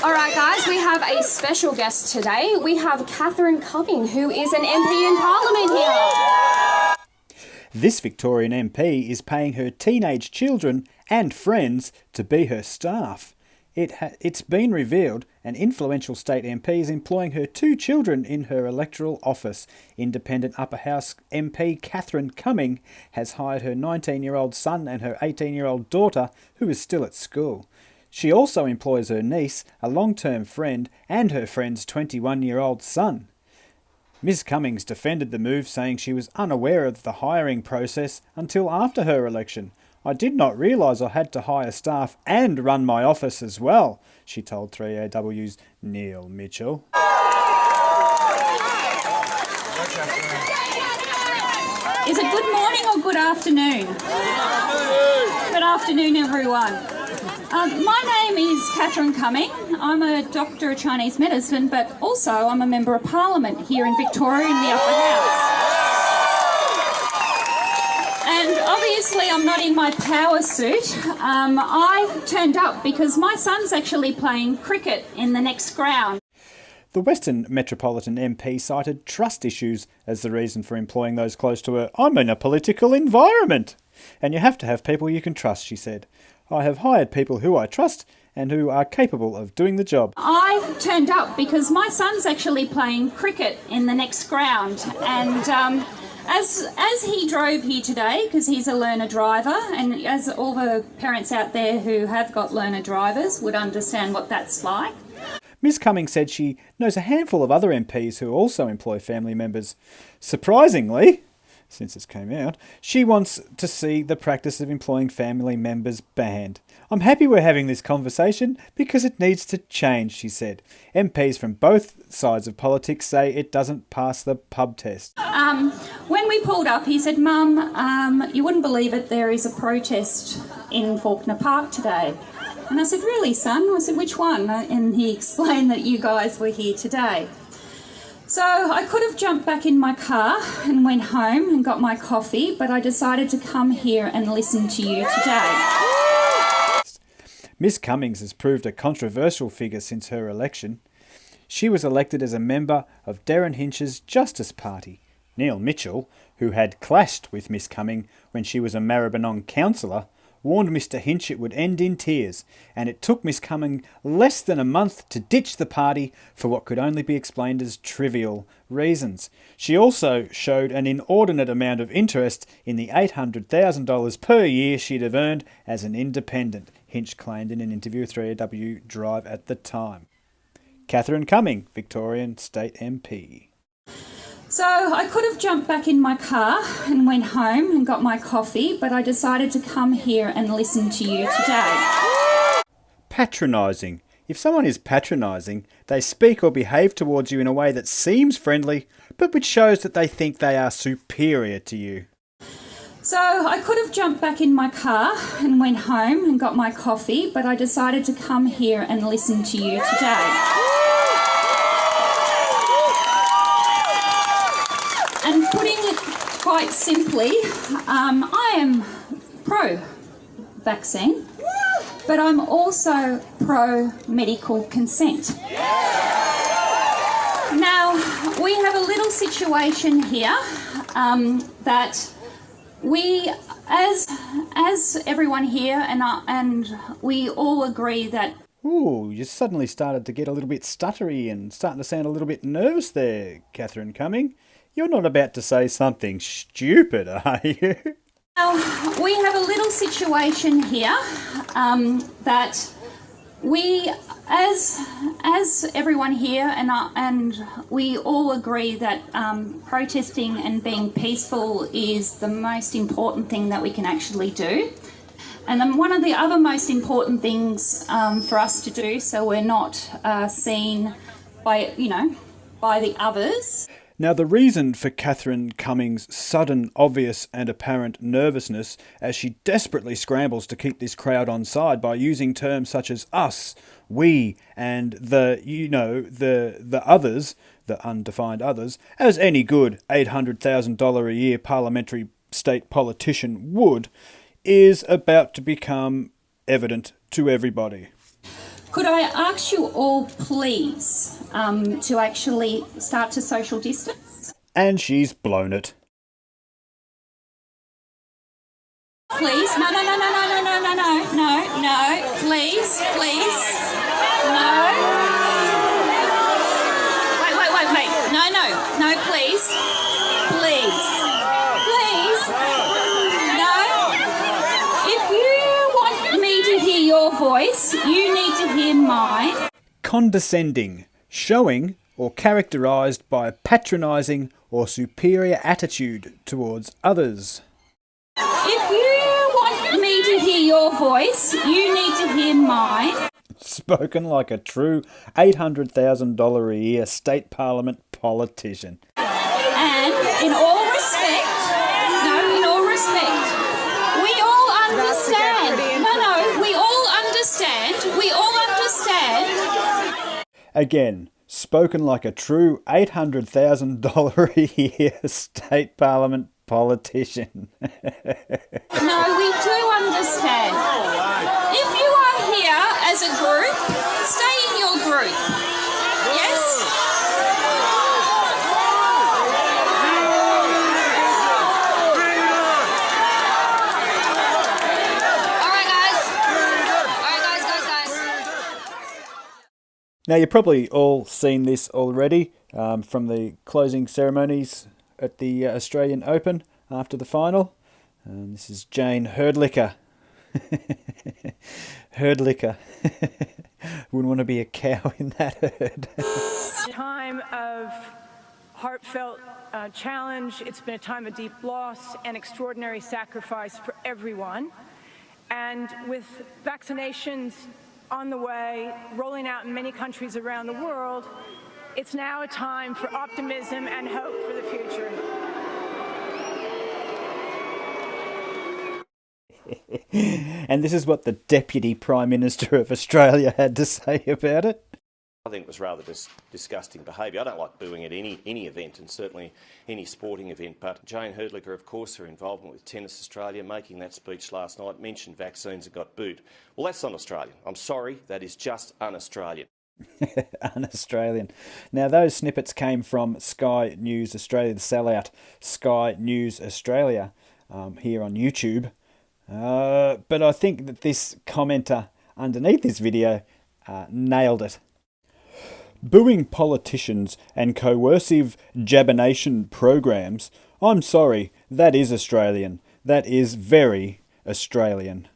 All right, guys, we have a special guest today. We have Catherine Cumming, who is an MP in Parliament here. This Victorian MP is paying her teenage children and friends to be her staff. It's been revealed an influential state MP is employing her two children in her electoral office. Independent Upper House MP Catherine Cumming has hired her 19-year-old son and her 18-year-old daughter, who is still at school. She also employs her niece, a long-term friend, and her friend's 21-year-old son. Ms Cummings defended the move, saying she was unaware of the hiring process until after her election. "I did not realise I had to hire staff and run my office as well," she told 3AW's Neil Mitchell. Is it good morning or good afternoon? Good afternoon, everyone. My name is Catherine Cumming. I'm a doctor of Chinese medicine, but also I'm a member of Parliament here in Victoria in the Upper House. And obviously I'm not in my power suit. I turned up because my son's actually playing cricket in the next ground. The Western Metropolitan MP cited trust issues as the reason for employing those close to her. "I'm in a political environment, and you have to have people you can trust," she said. "I have hired people who I trust and who are capable of doing the job." I turned up because my son's actually playing cricket in the next ground, and as he drove here today, because he's a learner driver, and as all the parents out there who have got learner drivers would understand what that's like. Ms Cumming said she knows a handful of other MPs who also employ family members. Surprisingly, since this came out, she wants to see the practice of employing family members banned. "I'm happy we're having this conversation because it needs to change," she said. MPs from both sides of politics say it doesn't pass the pub test. When we pulled up, he said, "Mum, you wouldn't believe it, there is a protest in Faulkner Park today." And I said, "Really, son?" I said, "Which one?" And he explained that you guys were here today. So I could have jumped back in my car and went home and got my coffee, but I decided to come here and listen to you today. Ms Cummings has proved a controversial figure since her election. She was elected as a member of Darren Hinch's Justice Party. Neil Mitchell, who had clashed with Ms Cumming when she was a Maribyrnong councillor, warned Mr Hinch it would end in tears, and it took Ms Cumming less than a month to ditch the party for what could only be explained as trivial reasons. She also showed an inordinate amount of interest in the $800,000 per year she'd have earned as an independent, Hinch claimed in an interview with 3AW Drive at the time. Catherine Cumming, Victorian State MP. So I could have jumped back in my car and went home and got my coffee, but I decided to come here and listen to you today. Patronising. If someone is patronising, they speak or behave towards you in a way that seems friendly, but which shows that they think they are superior to you. So I could have jumped back in my car and went home and got my coffee, but I decided to come here and listen to you today. And putting it quite simply, I am pro-vaccine, but I'm also pro-medical consent. Now, we have a little situation here that we, as everyone here, and we all agree that... Ooh, you suddenly started to get a little bit stuttery and starting to sound a little bit nervous there, Catherine Cumming. You're not about to say something stupid, are you? Now, we have a little situation here that we, as everyone here, and we all agree that protesting and being peaceful is the most important thing that we can actually do. And then one of the other most important things for us to do, so we're not seen by the others. Now, the reason for Catherine Cummings' sudden, obvious and apparent nervousness as she desperately scrambles to keep this crowd on side by using terms such as us, we, and the others, the undefined others, as any good $800,000 a year parliamentary state politician would, is about to become evident to everybody. Could I ask you all, please, to actually start to social distance? And she's blown it. Please, no, please, no. Wait, no, please, no. If you want me to hear your voice, you need to hear mine. Condescending, showing or characterised by a patronising or superior attitude towards others. If you want me to hear your voice, you need to hear mine. Spoken like a true $800,000 a year state parliament politician. And in all respect, we all understand. We all understand. Again, spoken like a true $800,000 a year state parliament politician. No, we do understand. If you are here as a group, stay in your group. Yes? Now, you've probably all seen this already from the closing ceremonies at the Australian Open after the final. This is Jane Herdlicker. Herdlicker. Wouldn't want to be a cow in that herd. Time of heartfelt challenge. It's been a time of deep loss and extraordinary sacrifice for everyone. And with vaccinations on the way, rolling out in many countries around the world, it's now a time for optimism and hope for the future. And this is what the Deputy Prime Minister of Australia had to say about it. I think it was rather disgusting behaviour. I don't like booing at any event, and certainly any sporting event, but Jane Herdlicker, of course, her involvement with Tennis Australia, making that speech last night, mentioned vaccines and got booed. Well, that's un-Australian. I'm sorry, that is just un-Australian. Un-Australian. Now, those snippets came from Sky News Australia, the sellout Sky News Australia, here on YouTube. But I think that this commenter underneath this video nailed it. Booing politicians and coercive jabination programs, I'm sorry, that is Australian. That is very Australian.